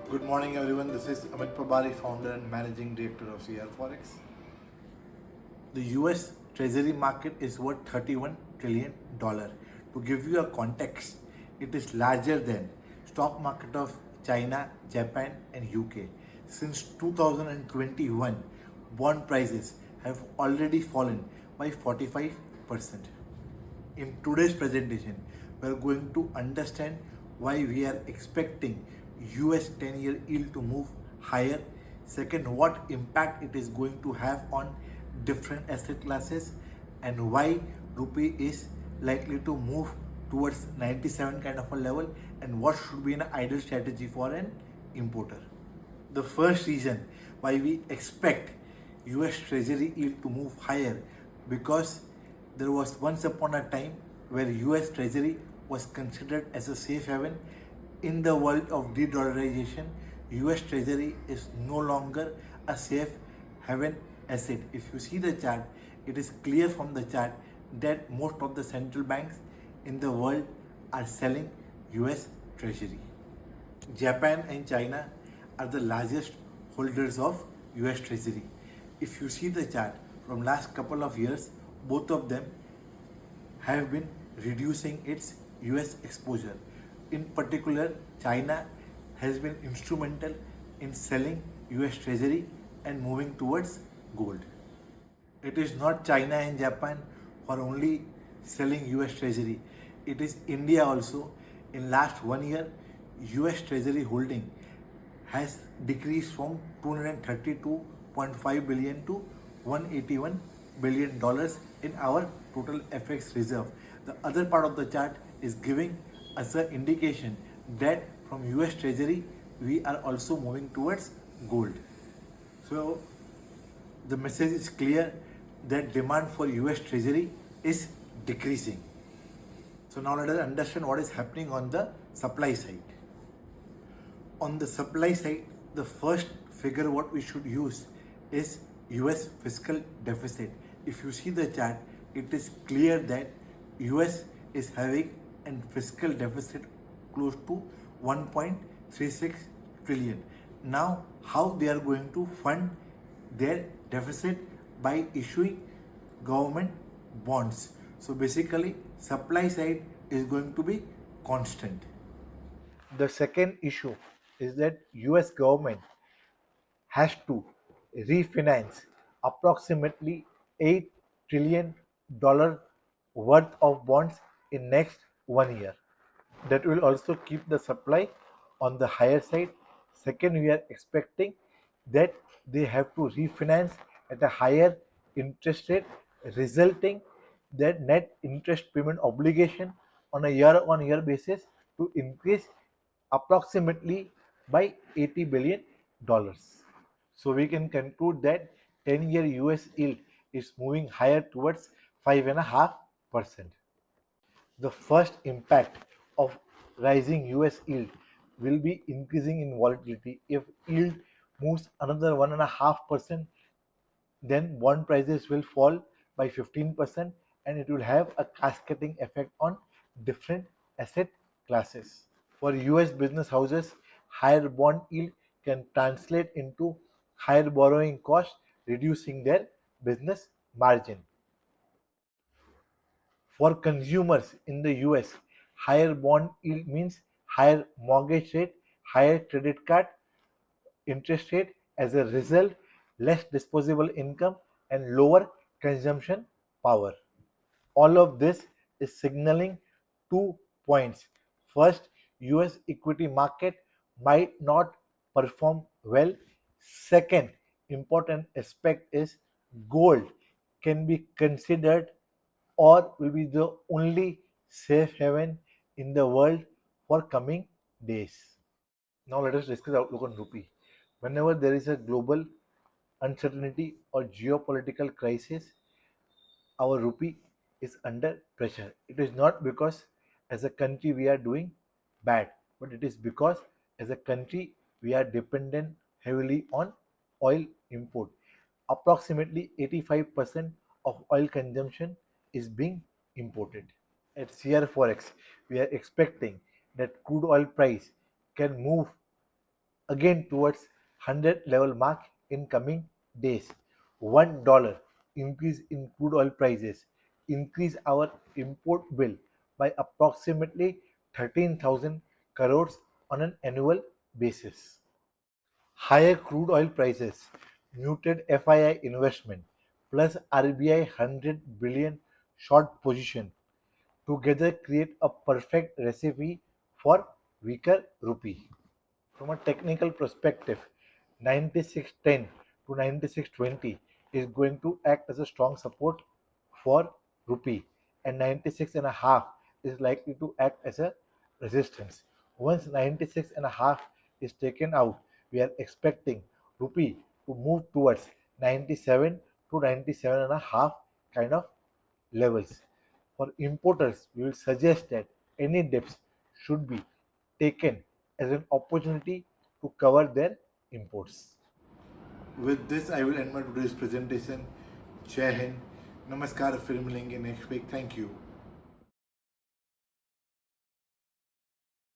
Good morning, everyone. This is Amit Pabari, founder and managing director of CR Forex. The US Treasury market is worth $31 trillion. To give you a context, it is larger than stock market of China, Japan, and UK. Since 2021, bond prices have already fallen by 45%. In today's presentation, we are going to understand why we are expecting US 10-year yield to move higher. Second, what impact it is going to have on different asset classes, and why rupee is likely to move towards 97 kind of a level, and what should be an ideal strategy for an importer. The first reason why we expect US Treasury yield to move higher, because there was once upon a time where US Treasury was considered as a safe haven. In the world of de-dollarization, US Treasury is no longer a safe haven asset. If you see the chart, it is clear from the chart that most of the central banks in the world are selling US Treasury. Japan and China are the largest holders of US Treasury. If you see the chart from last couple of years, both of them have been reducing its US exposure. In particular, China has been instrumental in selling US Treasury and moving towards gold. It is not China and Japan who are only selling US Treasury. It is India also. In last 1 year, US Treasury holding has decreased from 232.5 billion to 181 billion dollars in our total FX reserve. The other part of the chart is giving us an indication that from US Treasury we are also moving towards gold. So the message is clear that demand for US Treasury is decreasing. So now let us understand what is happening on the supply side. On the supply side, the first figure what we should use is US fiscal deficit. If you see the chart, it is clear that US is having a fiscal deficit close to 1.36 trillion. Now, how they are going to fund their deficit? By issuing government bonds. So basically, supply side is going to be constant. The second issue is that US government has to refinance approximately $8 trillion worth of bonds in next 1 year. That will also keep the supply on the higher side. Second, we are expecting that they have to refinance at a higher interest rate, resulting that net interest payment obligation on a year-on-year basis to increase approximately by $80 billion. So we can conclude that 10-year US yield is moving higher towards 5.5%. The first impact of rising US yield will be increasing in volatility. If yield moves another 1.5%, then bond prices will fall by 15%, and it will have a cascading effect on different asset classes. For US business houses, higher bond yield can translate into higher borrowing costs, reducing their business margin. For consumers in the US, higher bond yield means higher mortgage rate, higher credit card interest rate, as a result, less disposable income and lower consumption power. All of this is signaling 2 points. First, US equity market might not perform well. Second, important aspect is gold can be considered or will be the only safe haven in the world for coming days. Now let us discuss outlook on rupee. Whenever there is a global uncertainty or geopolitical crisis, our rupee is under pressure. It is not because as a country we are doing bad, but it is because as a country we are dependent heavily on oil import. Approximately 85% of oil consumption is being imported. At CR Forex, we are expecting that crude oil price can move again towards 100 level mark in coming days. $1 increase in crude oil prices increase our import bill by approximately 13,000 crores on an annual basis. Higher crude oil prices, muted FII investment, plus RBI 100 billion short position together create a perfect recipe for weaker rupee. From a technical perspective, 9610 to 9620 is going to act as a strong support for rupee, and 96 and a half is likely to act as a resistance. Once 96 and a half is taken out, we are expecting rupee to move towards 97 to 97 and a half kind of levels. For importers, we will suggest that any dips should be taken as an opportunity to cover their imports. With this, I will end my today's presentation. Jai Hind. Namaskar. फिर मिलेंगे next week. Thank you.